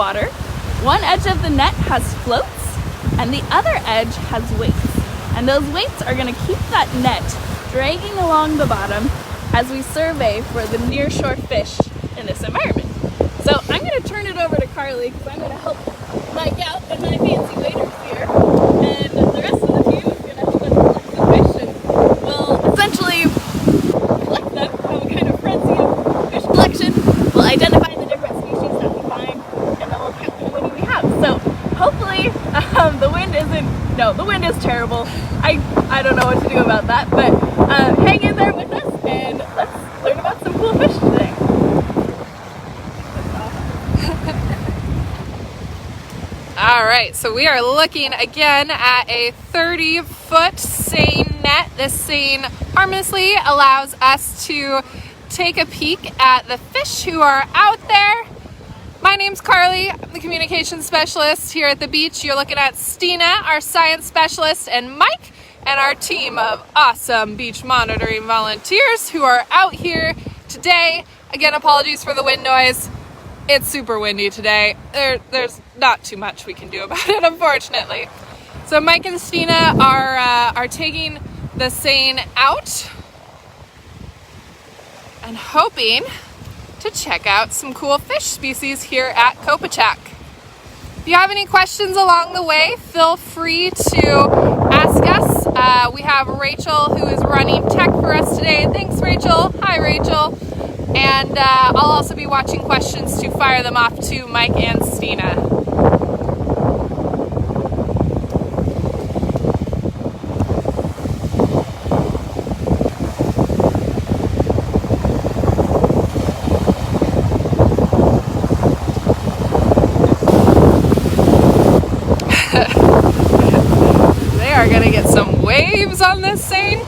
water. One edge of the net has floats and the other edge has weights. And those weights are going to keep that net dragging along the bottom as we survey for the nearshore fish in this environment. So I'm going to turn it over to Carly because I'm going to help Mike out and my fancy waders here. And the rest of the team is going to help us collect the fish, and we'll essentially collect them, have a kind of frenzy of fish collection. We'll identify the different species that we find, and then we'll count how many we have. So hopefully the wind is terrible. I don't know what to do about that, but hang in there with us and let's learn about some cool fish today. All right, so we are looking again at a 30-foot seine net. This seine harmlessly allows us to take a peek at the fish who are out there. My name's Carly. I'm the communications specialist here at the beach. You're looking at Seine, our science specialist, and Mike, and our team of awesome beach monitoring volunteers who are out here today. Again, apologies for the wind noise. It's super windy today. There's not too much we can do about it, unfortunately. So Mike and Seine are taking the seine out and hoping to check out some cool fish species here at Kopachak. If you have any questions along the way, feel free to ask us. We have Rachel who is running tech for us today. Thanks, Rachel. Hi, Rachel. And I'll also be watching questions to fire them off to Mike and Seine. They are going to get some waves on this seine.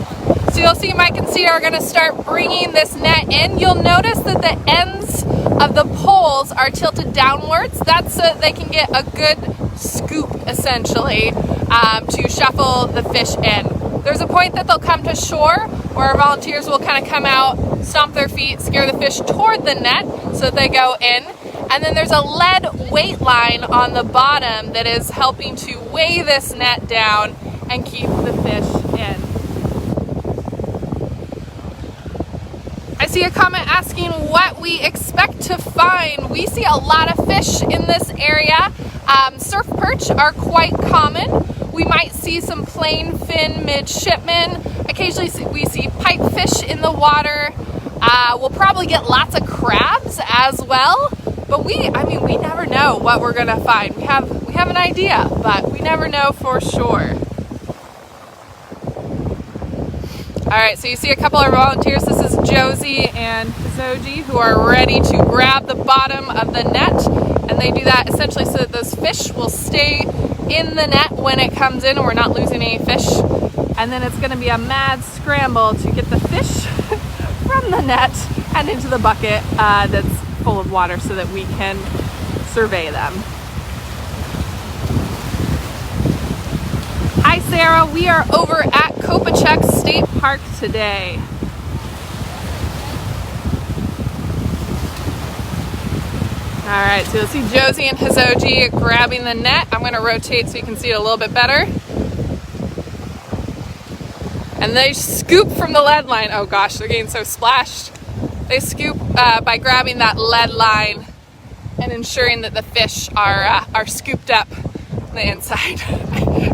So you'll see Mike and Seine are going to start bringing this net in. You'll notice that the ends of the poles are tilted downwards. That's so that they can get a good scoop, essentially, to shuffle the fish in. There's a point that they'll come to shore where our volunteers will kind of come out, stomp their feet, scare the fish toward the net so that they go in. And then there's a lead weight line on the bottom that is helping to weigh this net down and keep the fish in. I see a comment asking what we expect to find. We see a lot of fish in this area. Surf perch are quite common. We might see some plain fin midshipmen. Occasionally we see pipefish in the water. We'll probably get lots of crabs as well. But we never know what we're gonna find. We have an idea, but we never know for sure. All right, so you see a couple of volunteers. This is Josie and Zoji who are ready to grab the bottom of the net. And they do that essentially so that those fish will stay in the net when it comes in and we're not losing any fish. And then it's gonna be a mad scramble to get the fish from the net and into the bucket that's full of water so that we can survey them. Hi Sarah, we are over at Kopachak State Park today. All right, so you'll see Josie and Hizoji grabbing the net. I'm gonna rotate so you can see it a little bit better. And they scoop from the lead line. Oh gosh, they're getting so splashed. They scoop by grabbing that lead line and ensuring that the fish are scooped up on the inside.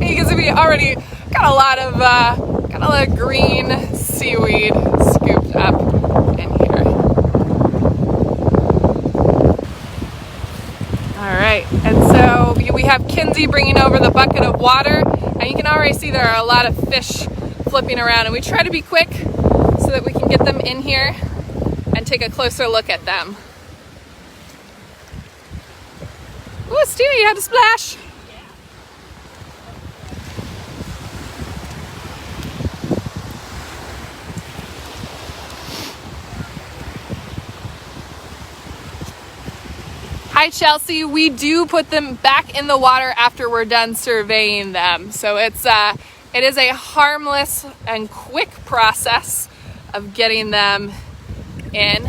You can see we already got a lot of green seaweed scooped up in here. All right, and so we have Kinsey bringing over the bucket of water, and you can already see there are a lot of fish flipping around, and we try to be quick so that we can get them in here and take a closer look at them. Ooh, Stina, you had to splash. Hi Chelsea, we do put them back in the water after we're done surveying them. So it is a harmless and quick process of getting them in.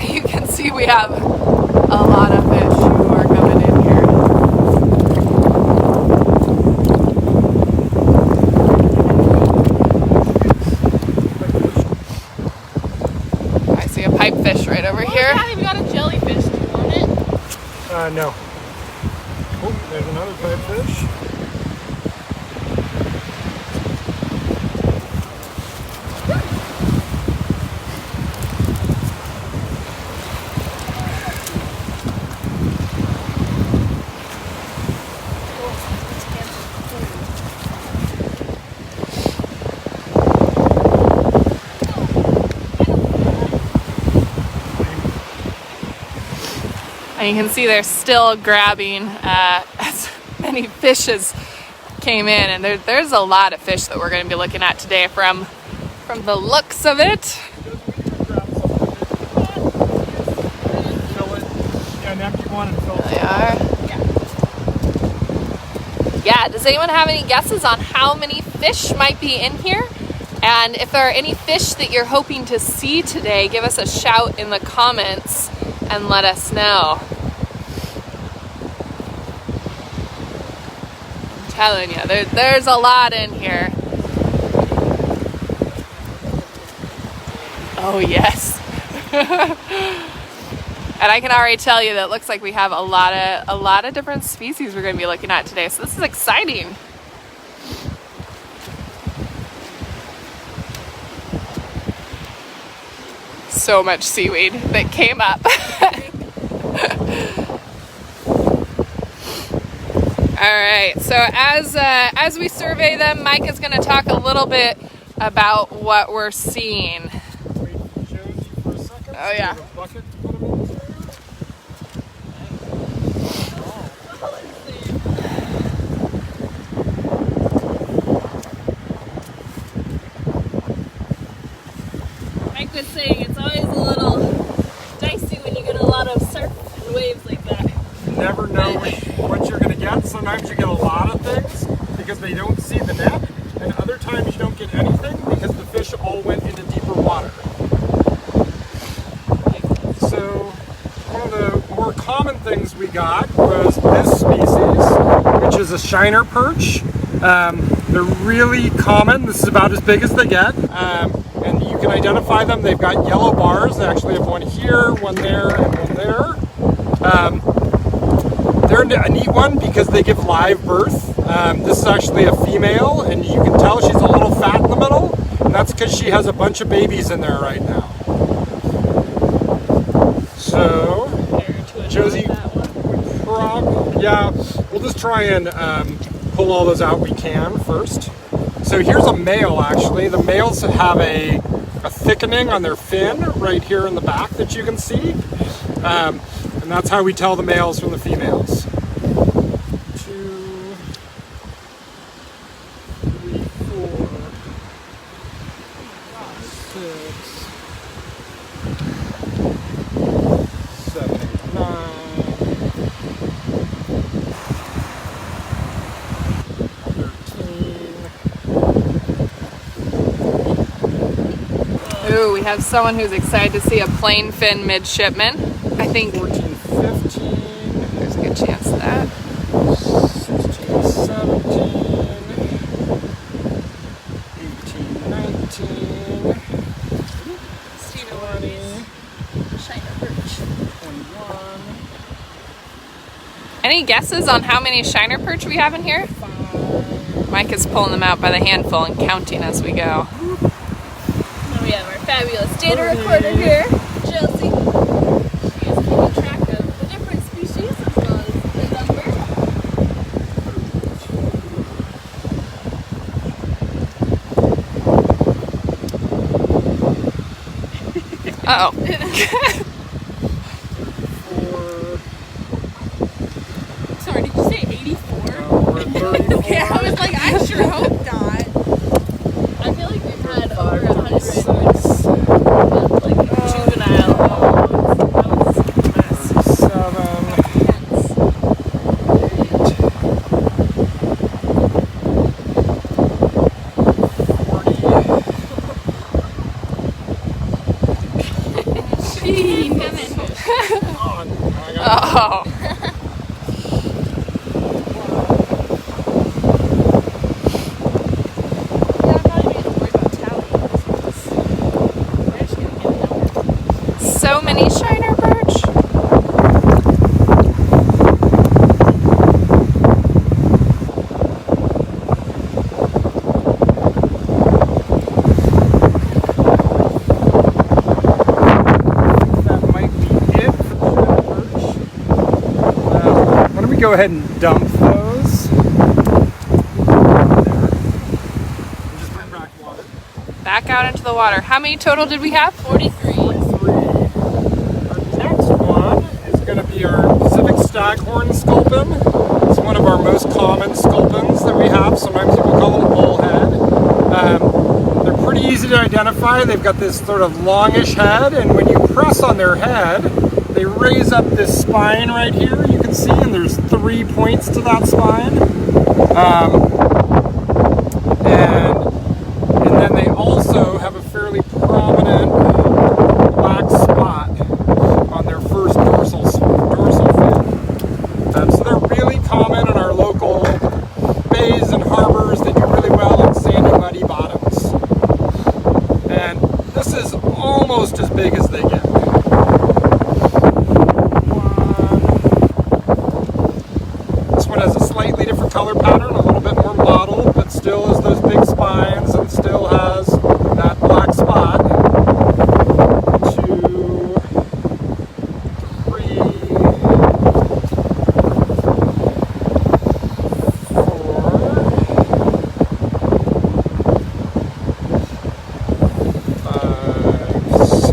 You can see we have a lot of fish who are coming here. Yeah, we've got a jellyfish. Do you want it? No. Oh, there's another pipefish. And you can see they're still grabbing as many fishes came in, and there's a lot of fish that we're going to be looking at today from the looks of it. They are. Yeah, does anyone have any guesses on how many fish might be in here? And if there are any fish that you're hoping to see today, give us a shout in the comments and let us know. I'm telling you, there's a lot in here. Oh yes. And I can already tell you that it looks like we have a lot of different species we're going to be looking at today. So this is exciting. So much seaweed that came up. All right, so as we survey them, Mike is going to talk a little bit about what we're seeing. Oh yeah. Mike was saying it's always a little dicey when you get a lot of surf and waves like that. You never know what you're going to get. Sometimes you get a lot of things because they don't see the net, and other times you don't get anything because the fish all went into deeper water. So one of the more common things we got was this species, which is a shiner perch. They're really common. This is about as big as they get. And you can identify them. They've got yellow bars. They actually have one here, one there, and one there. They're a neat one because they give live birth. This is actually a female, and you can tell she's a little fat in the middle, and that's because she has a bunch of babies in there right now. So, Josie, yeah, we'll just try and pull all those out we can first. So here's a male, actually. The males have a thickening on their fin right here in the back that you can see. And that's how we tell the males from the females. 2, 3, 4, 6, 7, 8, 9. Ooh, we have someone who's excited to see a plain fin midshipman. I think 14, 15. There's a good chance of that. 16, 17. 18, 19. 20. Shiner perch. 21. Any guesses on how many shiner perch we have in here? 5. Mike is pulling them out by the handful and counting as we go. And we have our fabulous data recorder here, Josie. She is keeping track of the different species as well as the number. Uh-oh. 4. Sorry, did you say 84? We're at 34. Okay, I was like, I sure hope not. I feel like we've had over 100 like juvenile. That was a mess. 7. 8. Oh. So many shiner go ahead and dump those. Just bring back water. Back out into the water. How many total did we have? 43. 43. Our next one is going to be our Pacific Staghorn sculpin. It's one of our most common sculpins that we have. Sometimes people call them bullhead. They're pretty easy to identify. They've got this sort of longish head, and when you press on their head, they raise up this spine right here, you can see, and there's 3 points to that spine. And then they also have a fairly prominent black spot on their first dorsal fin. So they're really common in our local bays and harbors. They do really well in sandy, muddy bottoms. And this is almost as big as they get. Has a slightly different color pattern, a little bit more mottled, but still has those big spines and still has that black spot. 2, 3, 4, 5, 6.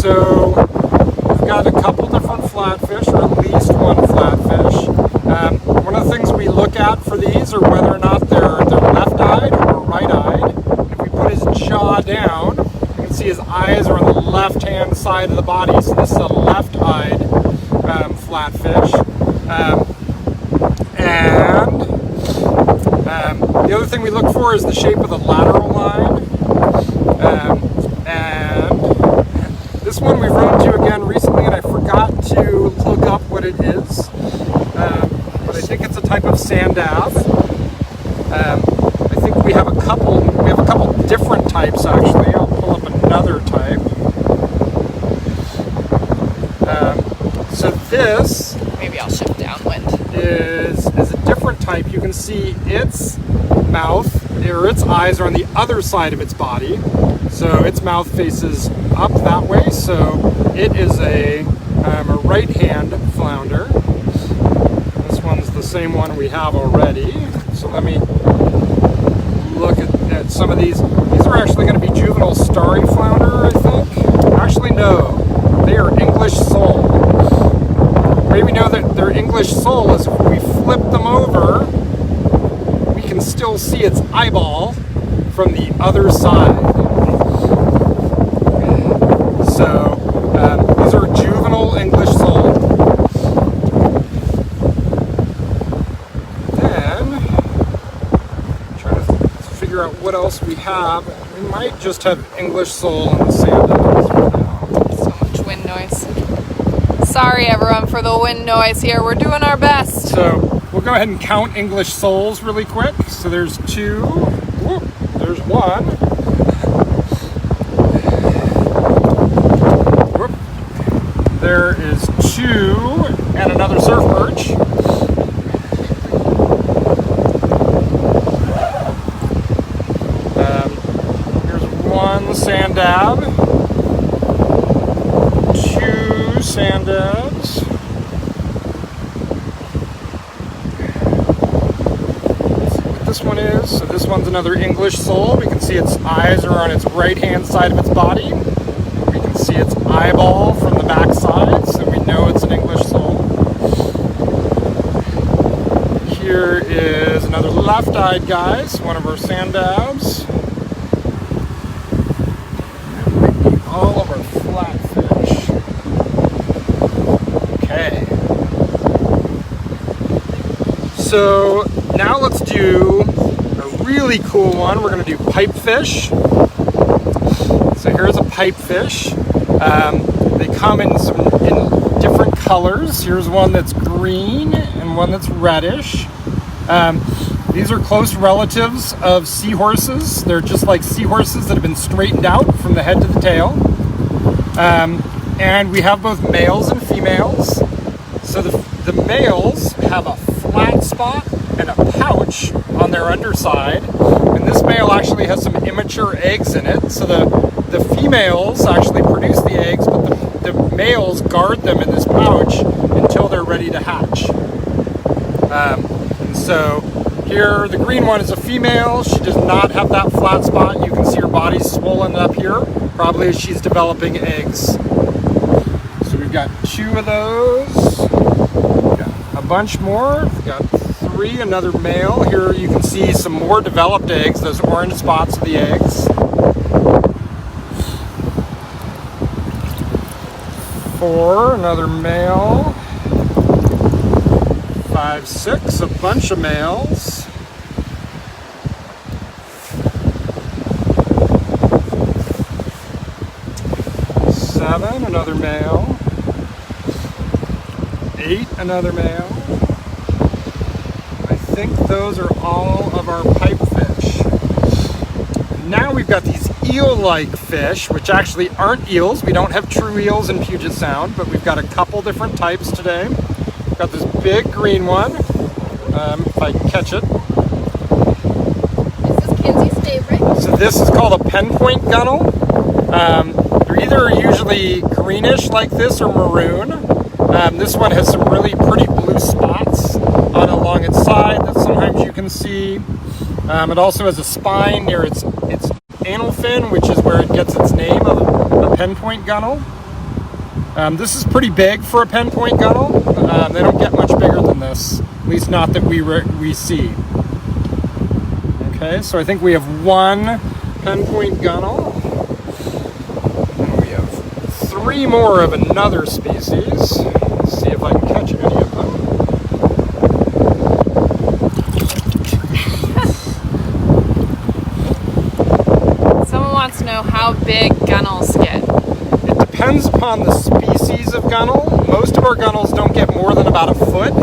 So we've got a couple different flatfish, or at least one flatfish. One of the things we look at for these are whether or not they're left-eyed or right-eyed. If we put his jaw down, you can see his eyes are on the left-hand side of the body, so this is a left-eyed flatfish. The other thing we look for is the shape of the lateral line. This one we've run into again recently, and I forgot to look up what it is, but I think it's a type of sand dab. I think we have a couple different types actually. I'll pull up another type. So this, Maybe I'll shift downwind. is a different type. You can see its mouth, or its eyes are on the other side of its body. So its mouth faces up that way, so it is a right-hand flounder. This one's the same one we have already. So let me look at some of these. These are actually going to be juvenile starry flounder, I think. Actually, no. They are English sole. The way we know that they're English sole is if we flip them over, we can still see its eyeball from the other side. So these are juvenile English sole. Then try to figure out what else we have. We might just have English sole in the sand right now. So much wind noise. Sorry everyone for the wind noise here. We're doing our best. So we'll go ahead and count English soles really quick. So there's 2. Whoop, there's 1. There is 2 and another surf perch. Here's 1 sand dab, 2 sand dabs, let's see what this one is. So this one's another English sole. We can see its eyes are on its right-hand side of its body. We can see its eyeball from the back side, so we know it's an English sole. Here is another left-eyed guys, one of our sand dabs. All of our flatfish. Okay. So now let's do a really cool one. We're going to do pipefish. So here's a pipefish. They come in different colors. Here's one that's green and one that's reddish. These are close relatives of seahorses. They're just like seahorses that have been straightened out from the head to the tail. And we have both males and females. So the males have a flat spot and a pouch on their underside. And this male actually has some immature eggs in it. So the females actually produce the eggs, but the males guard them in this pouch until they're ready to hatch. And so here, the green one is a female. She does not have that flat spot. You can see her body swollen up here, probably as she's developing eggs. So we've got 2 of those. We've got a bunch more. We've got 3, another male. Here you can see some more developed eggs, those orange spots of the eggs. 4, another male. 5, 6, a bunch of males. 7, another male. 8, another male. I think those are all of our pipefish. Now we've got these eel-like fish, which actually aren't eels. We don't have true eels in Puget Sound, but we've got a couple different types today. We've got this big green one, if I can catch it. This is Kenzie's favorite. So this is called a penpoint gunnel. They're either usually greenish like this or maroon. This one has some really pretty blue spots along its side that sometimes you can see. It also has a spine near its anal fin, which is where it gets its name of a penpoint gunnel. This is pretty big for a penpoint gunnel. They don't get much bigger than this, at least not that we see. Okay, so I think we have 1 penpoint gunnel. And we have 3 more of another species. Let's see if I can catch any of them. Someone wants to know how big gunnels get. It depends upon the species of gunnel. Most of our gunnels don't get more than about a foot.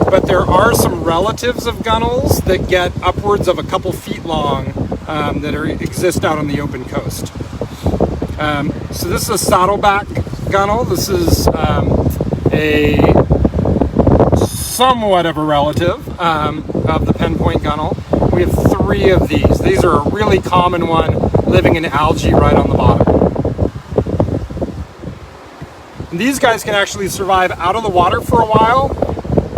But there are some relatives of gunnels that get upwards of a couple feet long that exist out on the open coast. So this is a saddleback gunnel. This is a somewhat of a relative of the penpoint gunnel. We have 3 of these. These are a really common one living in algae right on the bottom. And these guys can actually survive out of the water for a while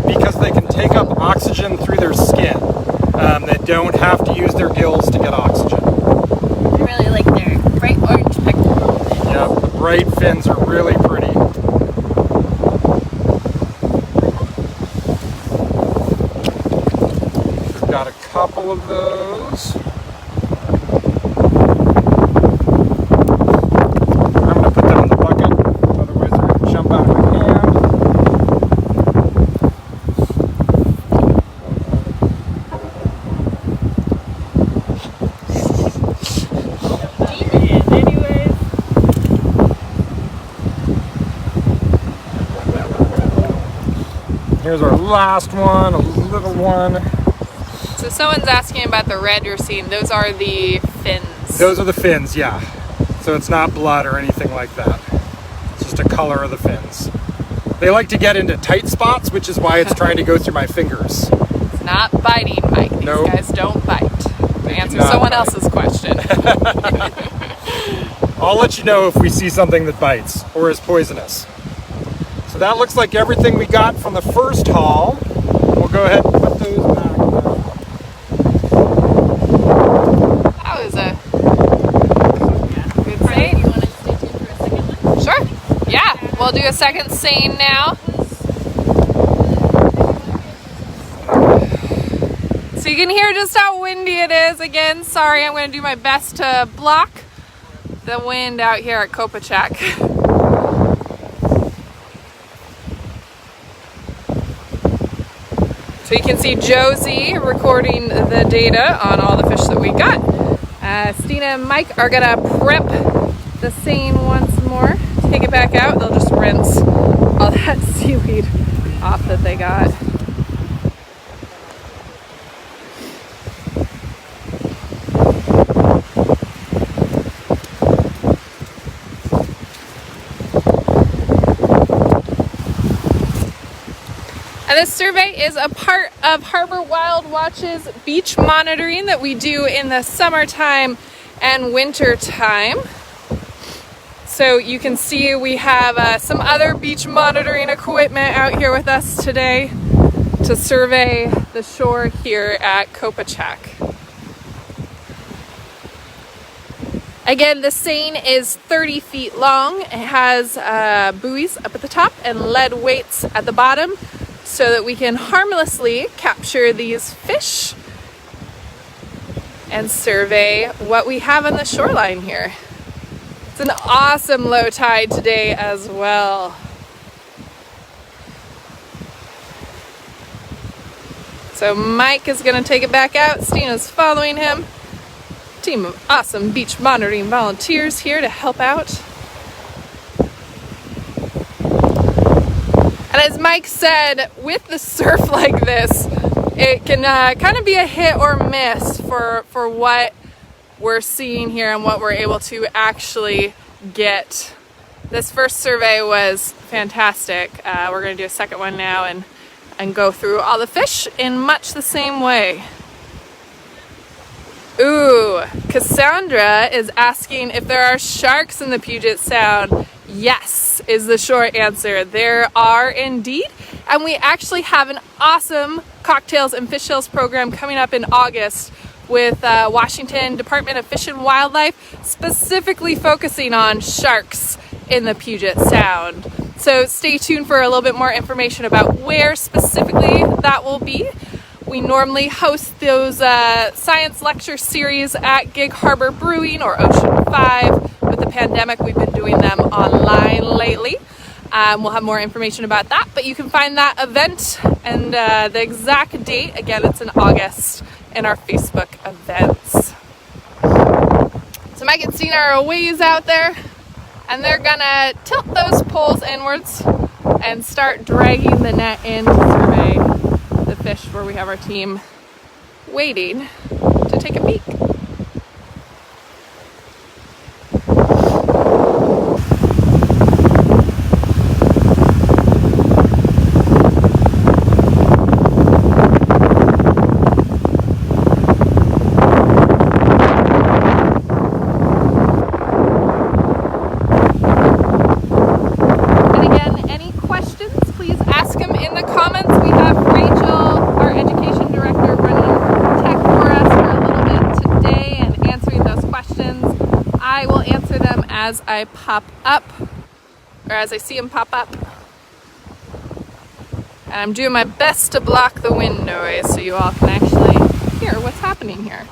because they can take up oxygen through their skin. They don't have to use their gills to get oxygen. I really like their bright orange pectoral fin. Yeah, the bright fins are really pretty. We've got a couple of those. I'm going to put them in the bucket, otherwise they're going to jump out of my hand. Here's our last one, a little one. So someone's asking about the red you're seeing. Those are the fins. Those are the fins, yeah. So it's not blood or anything like that. It's just a color of the fins. They like to get into tight spots, which is why it's trying to go through my fingers. It's not biting, Mike. These Nope. guys don't bite. To answer not someone bite. else's question. I'll let you know if we see something that bites or is poisonous. So that looks like everything we got from the first haul. We'll go ahead and put those back now. That was a good Seine. Do you want to stay tuned for a second one? Sure. Yeah, we'll do a second Seine now. So you can hear just how windy it is. Again, sorry, I'm going to do my best to block the wind out here at Kopachak. So you can see Josie recording the data on all the fish that we got. Stina and Mike are gonna prep the Seine once more. Take it back out. They'll just rinse all that seaweed off that they got. And this survey is a part of Harbor WildWatch's beach monitoring that we do in the summertime and winter time. So you can see we have some other beach monitoring equipment out here with us today to survey the shore here at Kopachak. Again, the Seine is 30 feet long. It has buoys up at the top and lead weights at the bottom so that we can harmlessly capture these fish and survey what we have on the shoreline here. It's an awesome low tide today as well. So Mike is going to take it back out. Stina's following him. Team of awesome beach monitoring volunteers here to help out. And as Mike said, with the surf like this, it can kind of be a hit or miss for what we're seeing here and what we're able to actually get. This first survey was fantastic. We're going to do a second one now and go through all the fish in much the same way. Ooh, Cassandra is asking if there are sharks in the Puget Sound. Yes, is the short answer. There are indeed. And we actually have an awesome cocktails and fish shells program coming up in August with Washington Department of Fish and Wildlife, specifically focusing on sharks in the Puget Sound. So stay tuned for a little bit more information about where specifically that will be. We normally host those science lecture series at Gig Harbor Brewing or Ocean 5. With the pandemic, we've been doing them online lately. We'll have more information about that, but you can find that event and the exact date, again, it's in August, in our Facebook events. So Mike and Seine are a ways out there, and they're gonna tilt those poles inwards and start dragging the net in to survey the fish where we have our team waiting to take a peek. As I pop up, or as I see them pop up. And I'm doing my best to block the wind noise so you all can actually hear what's happening here.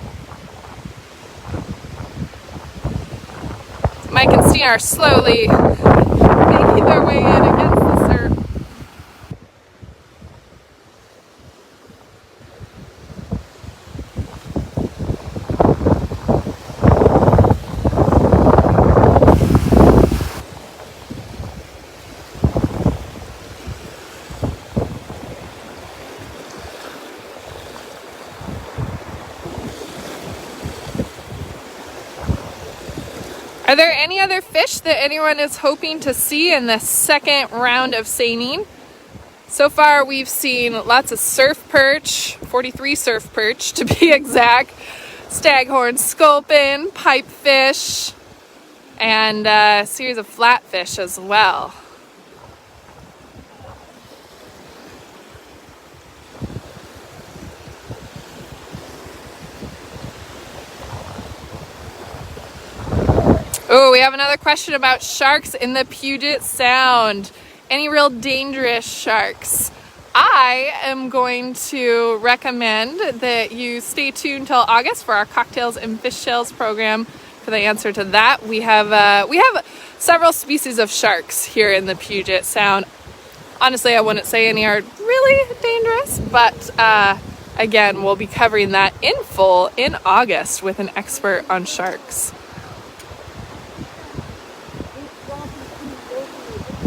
So Mike and Seine are slowly making their way in against the surf. Are there any other fish that anyone is hoping to see in the second round of seining? So far we've seen lots of surf perch, 43 surf perch to be exact, staghorn sculpin, pipefish, and a series of flatfish as well. Oh, we have another question about sharks in the Puget Sound. Any real dangerous sharks? I am going to recommend that you stay tuned till August for our cocktails and fish shells program for the answer to that. We have several species of sharks here in the Puget Sound. Honestly, I wouldn't say any are really dangerous, but again, we'll be covering that in full in August with an expert on sharks.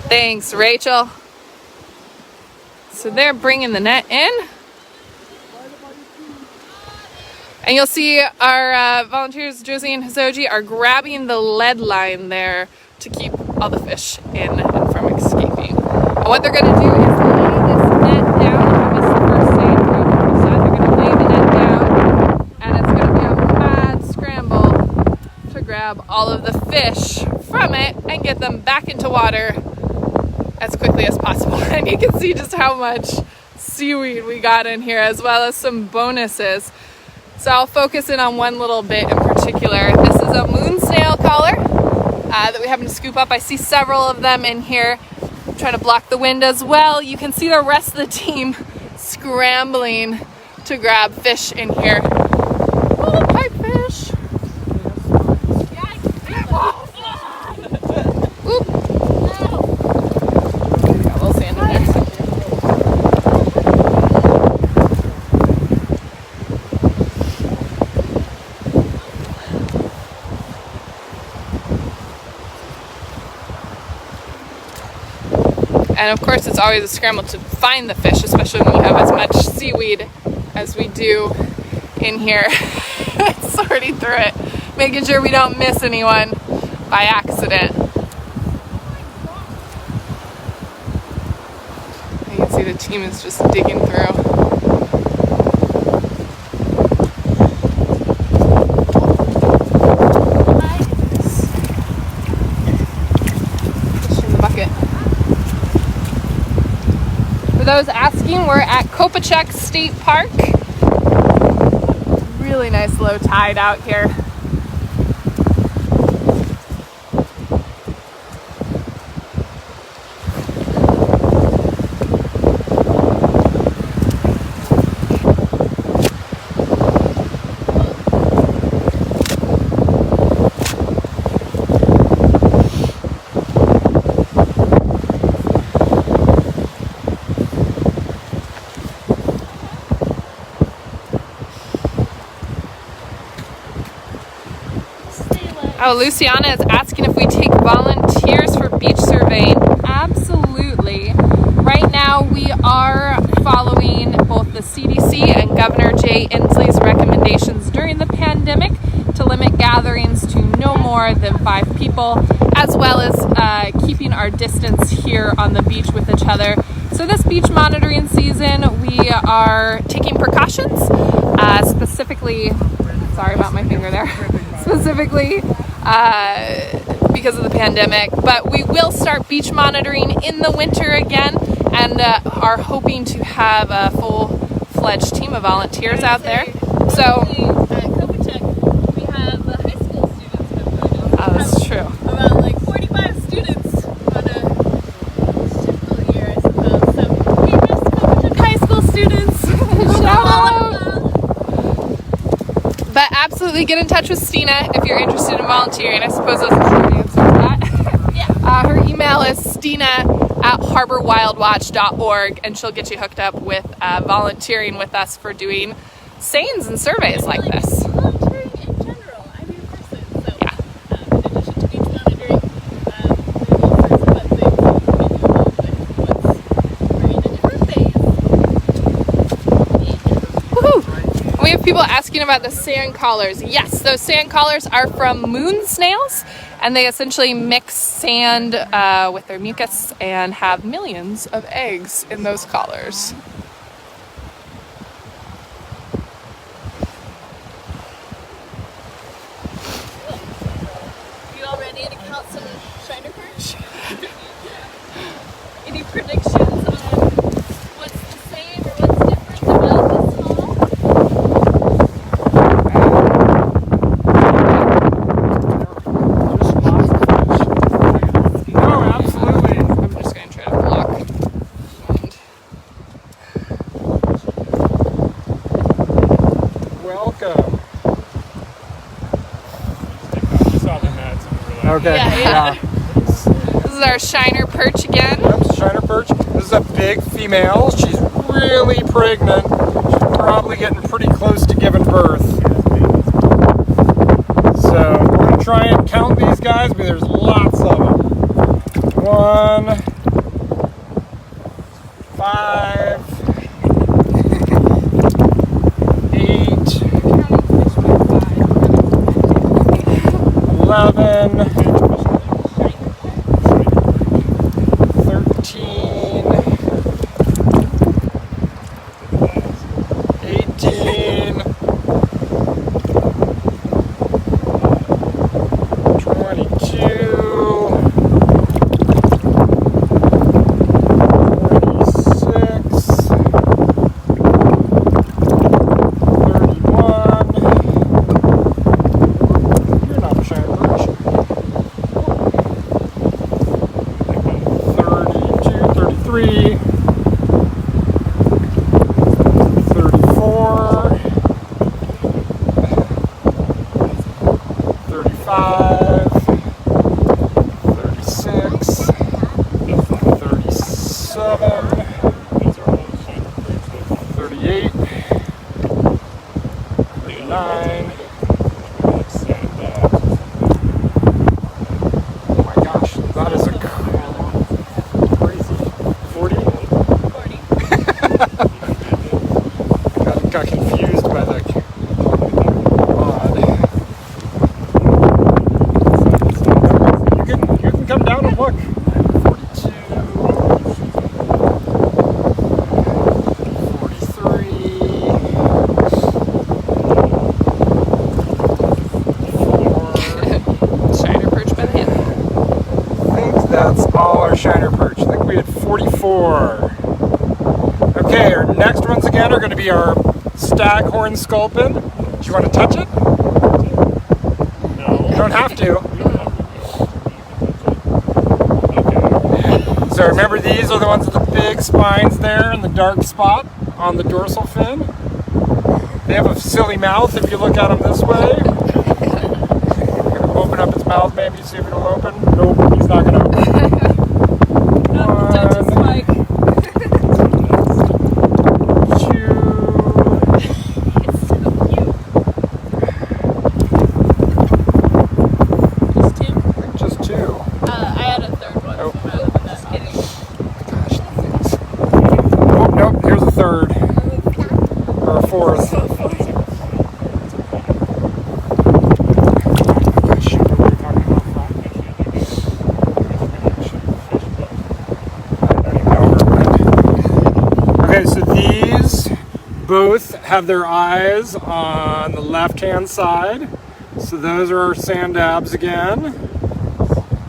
Thanks, Rachel. So they're bringing the net in. And you'll see our volunteers, Josie and Hizoji, are grabbing the lead line there to keep all the fish in and from escaping. And what they're going to do is lay this net down grab all of the fish from it and get them back into water as quickly as possible. And you can see just how much seaweed we got in here, as well as some bonuses. So I'll focus in on one little bit in particular. This is a moon snail collar that we happen to scoop up. I see several of them in here. I'm trying to block the wind as well. You can see the rest of the team scrambling to grab fish in here. Oh, pipefish! Oop. Got a little sand in there. And of course, it's always a scramble to find the fish, especially when we have as much seaweed as we do in here. Sorting through it, making sure we don't miss anyone by accident. You can see the team is just digging through. Fish in the bucket. For those asking, we're at Kopachek State Park. Really nice low tide out here. Oh, Luciana is asking if we take volunteers for beach surveying. Absolutely. Right now we are following both the CDC and Governor Jay Inslee's recommendations during the pandemic to limit gatherings to no more than 5 people, as well as keeping our distance here on the beach with each other. So this beach monitoring season, we are taking precautions, specifically, sorry about my finger there, specifically because of the pandemic, but we will start beach monitoring in the winter again, and are hoping to have a full-fledged team of volunteers out there. So at Kopachek, we have the high school students have joined us. oh, that's true. Around like 45 students on a typical year, I suppose. So, hey, there's Kopachek high school students. Shout out! But absolutely get in touch with Stina if you're interested in volunteering. I suppose that's the short answer to that. Yeah. Her email is stina@harborwildwatch.org, and she'll get you hooked up with volunteering with us for doing seines and surveys like this. Volunteering in general, I'm your person. So, Yeah. in addition to beach monitoring, we have all sorts of fun things we can do along with what's right in different phase. Woohoo! We have people asking about the sand collars. Yes, those sand collars are from moon snails, and they essentially mix sand with their mucus and have millions of eggs in those collars. You all ready to count some shiner perch? Any predictions on what's the same or what's different about this haul? Oh, absolutely. I'm just going to try to block. Welcome. Okay. Yeah. This is our shiner perch again. Yep, shiner perch. This is a big female. She's really pregnant. She's probably getting pretty close to giving birth. So we're gonna try and count these guys, but there's lots of them. 1, 5, 8, 11, 13, 18, 33, 34, 35, 36, 37, 38, 39. Oh my gosh, that is a crazy 40. 40. Got confused by the odd. You can come down and look. 42, 43. Shiner perch by the hand. I think that's all our shiner perch. I think we had 44. Okay, our next ones again are going to be our staghorn sculpin. Do you want to touch it? No. You don't have to. So remember, these are the ones with the big spines there and the dark spot on the dorsal fin. They have a silly mouth if you look at them this way. Open up its mouth maybe, see if it'll open. Nope, he's not going to open. Touch his spike. 2. It's so cute. Just 2? Just 2. I had a third one. Oh. Just kidding. Gosh, things. Oh, nope, here's a third. Or a fourth. Gosh, shoot, what are we talking about? Okay, so these both have their eyes on the left-hand side. So those are our sand dabs again.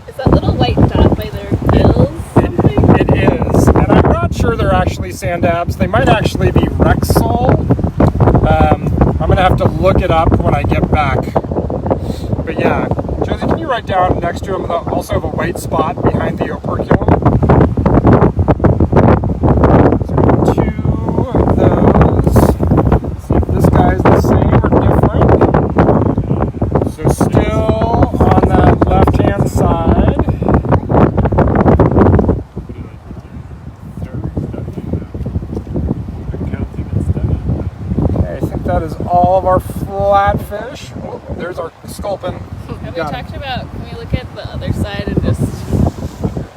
Is that little white dot by their gills something? It is, and I'm not sure they're actually sand dabs. They might actually be Rexall. I'm gonna have to look it up when I get back. But yeah, Josie, can you write down next to them? They also have a white spot behind the operculum. So 2 of those. See if this guy's the same or different. So still on that left-hand side. Okay, I think that is all of our flatfish. Oh, there's our sculpin. Have we Got it. talked about, can we look at the other side and just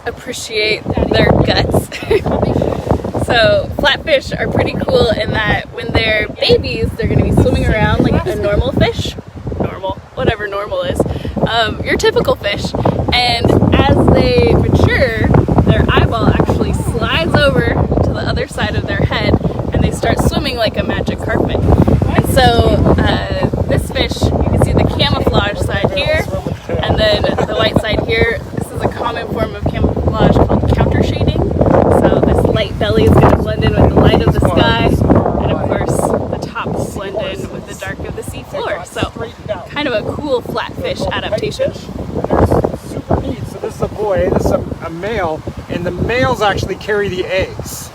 appreciate their guts? So flatfish are pretty cool in that when they're babies, they're going to be swimming around like a normal fish. Normal, whatever normal is. Your typical fish. And as they mature, their eyeball actually slides over to the other side of their head and they start swimming like a magic carpet. And so this fish, you can see the camouflage side here and then the white side here. This is a common form of camouflage called counter shading. So this light belly is going to blend in with the light of the sky, and of course the top will blend in with the dark of the sea floor. So kind of a cool flatfish adaptation. Super neat. So this is a boy, this is a male, and the males actually carry the eggs.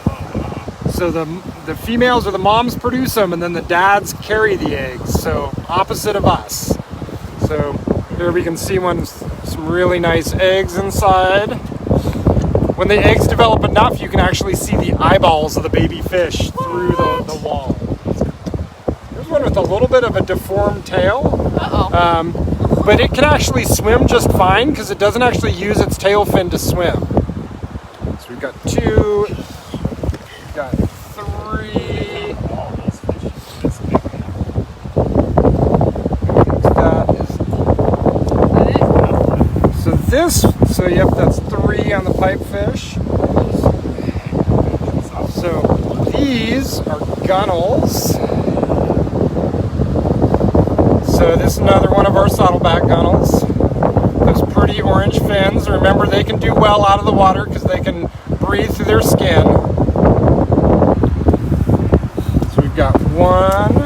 So the females or the moms produce them, and then the dads carry the eggs. So opposite of us. So here we can see some really nice eggs inside. When the eggs develop enough, you can actually see the eyeballs of the baby fish through the wall. There's one with a little bit of a deformed tail. But it can actually swim just fine because it doesn't actually use its tail fin to swim. So we've got 2, we've got 3. So yep, that's 3 on the pipefish. So these are gunnels. So this is another one of our saddleback gunnels. Those pretty orange fins. Remember, they can do well out of the water because they can breathe through their skin. So we've got 1.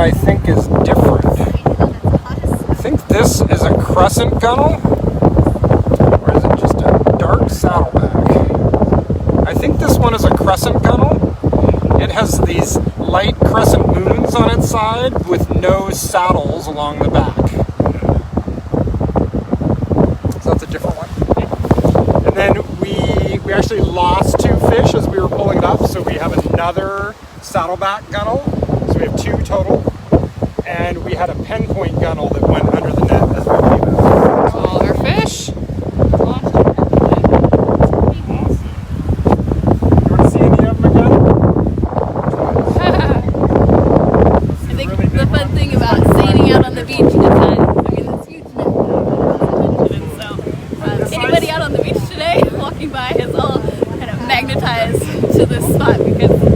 I think is different. I think this is a crescent gunnel, or is it just a dark saddleback? I think this one is a crescent gunnel. It has these light crescent moons on its side with no saddles along the back. So that's a different one. And then we actually lost 2 fish as we were pulling it up, so we have another saddleback gunnel. So we have 2 total. And we had a pen point gunnel that went under the net as we came out. All our fish. You want to see any of them again? I think the fun thing about sailing out on the beach is that, I mean, it's huge net. So anybody out on the beach today walking by is all kind of magnetized to this spot because